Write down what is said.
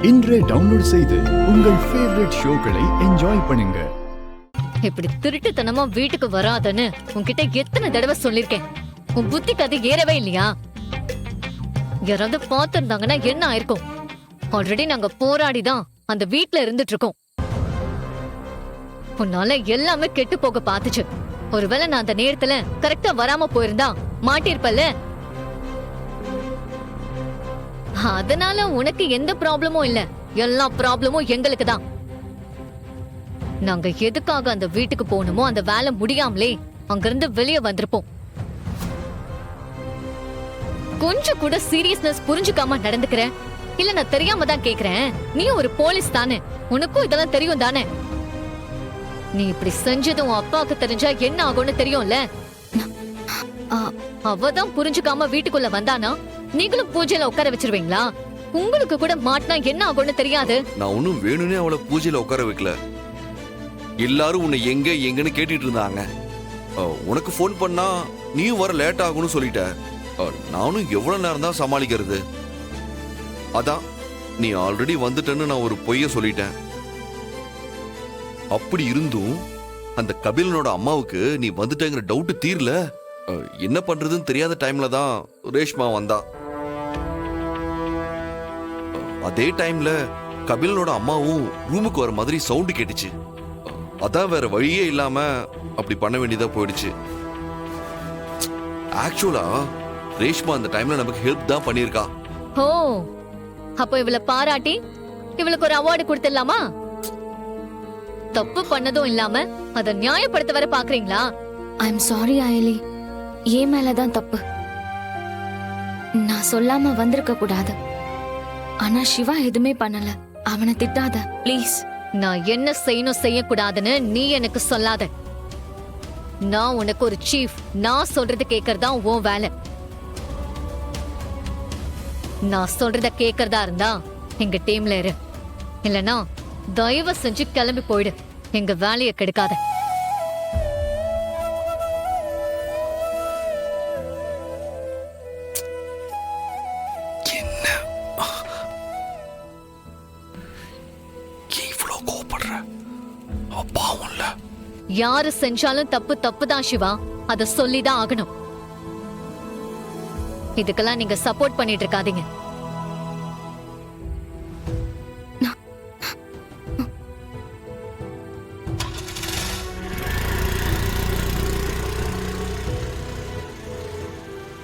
இன்றே டவுன்லோட் செய்து உங்கள் ஃபேவரட் ஷோக்களை என்ஜாய் பண்ணுங்க. இப்படி திருட்டுத்தனமா வீட்டுக்கு வராதன்னு உன்கிட்ட எத்தனை தடவை சொல்லிருக்கேன். உன் புத்தி கதை ஏறவே இல்லையா? யாராவது பார்த்திருந்தாங்கன்னா என்ன ஆயிருக்கும்? ஆல்ரெடி நாங்க போராடிதான் அந்த வீட்ல இருந்துட்டு இருக்கோம். உன்னால எல்லாமே கெட்டு போக பாத்துச்சு. ஒருவேளை நான் அந்த நேரத்துல கரெக்டா வராம போயிருந்தா மாட்டிருப்பல்ல. அதனால உனக்கு எந்த ப்ராப்ளமும் இல்ல. எல்லா ப்ராப்ளமும் எங்களுக்கு தான். நாங்க எதுக்காக அந்த வீட்டுக்கு போகணுமோ அந்த வேலை முடியாமலே அங்கிருந்து வெளியே வந்திருப்போம். கொஞ்சம் கூட சீரியஸ்னஸ் புரிஞ்சுக்காம நடந்துக்கிற இல்ல நான் தெரியாம தான் கேக்குறேன். நீ ஒரு போலீஸ் தானே, உனக்கும் இதெல்லாம் தெரியும் தானே? நீ இப்படி செஞ்சது உன் அப்பாவுக்கு தெரிஞ்சா என்ன ஆகும்னு தெரியும்ல. அவதான் புரிஞ்சுக்காம வீட்டுக்குள்ள வந்தானா நீங்களும் பூஜையில உட்கார வச்சிருவீங்களா? உங்களுக்கு கூட மாட்டினா என்ன ஆகும்னு தெரியாது. நான் ஒன்னும் வேணும்னே அவளை பூஜையில உட்கார வைக்கல. எல்லாரும் உன்னை எங்க எங்கன்னு கேட்டுட்டு இருந்தாங்க. உனக்கு போன் பண்ணா நீயும் வர லேட் ஆகும்னு சொல்லிட்ட. நானும் எவ்வளவு நேரம் தான் சமாளிக்கிறது? அதான் நீ ஆல்ரெடி வந்துட்டேன்னு நான் ஒரு பொய்ய சொல்லிட்டேன். அப்படி இருந்தும் அந்த கபிலனோட அம்மாவுக்கு நீ வந்துட்டேங்கிற டவுட் தீரல. என்ன பண்றதுன்னு தெரியாத டைம்ல தான் ரேஷ்மா வந்தா. அதே டைம்ல கபிலனோட அம்மாவும் ரூமுக்கு வர மாதிரி சவுண்டு கேட்டுச்சு. அதான் வேற வழியே இல்லாம அப்படி பண்ண வேண்டியதா போயிடுச்சு. ஆக்சுவலா ரேஷ்மா அந்த டைம்ல நமக்கு ஹெல்ப் தான் பண்ணிருக்கா. ஓ, அப்போ இவளை பாராட்டி இவளுக்கு ஒரு அவார்டு கொடுத்துடலாமா? தப்பு பண்ணதும் இல்லாம அத நியாயப்படுத்த வர பாக்குறீங்களா? ஐ எம் சாரி அயலி, ஏன் மேலதான் தப்பு. நான் சொல்லாம வந்திருக்க கூடாது. ஆனா சிவா எதுவுமே பண்ணல. அவனை திட்டாத ப்ளீஸ். நான் என்ன செய்யணும் செய்யக்கூடாதுன்னு நீ எனக்கு சொல்லாத. நான் உனக்கு ஒரு சீஃப். நான் சொல்றது கேட்கறதா உன் வேலை. நான் சொல்றத கேட்கறதா இருந்தா எங்க டீம்ல இரு. இல்லனா தயவு செஞ்சு கிளம்பி போயிடு. எங்க வேலையை கெடுக்காத. யாரு செஞ்சாலும் தப்பு தப்பு தான் சிவா. அத சொல்லிதான் ஆகணும். இதுக்கெல்லாம் நீங்க சப்போர்ட் பண்ணிட்டு இருக்காதீங்க.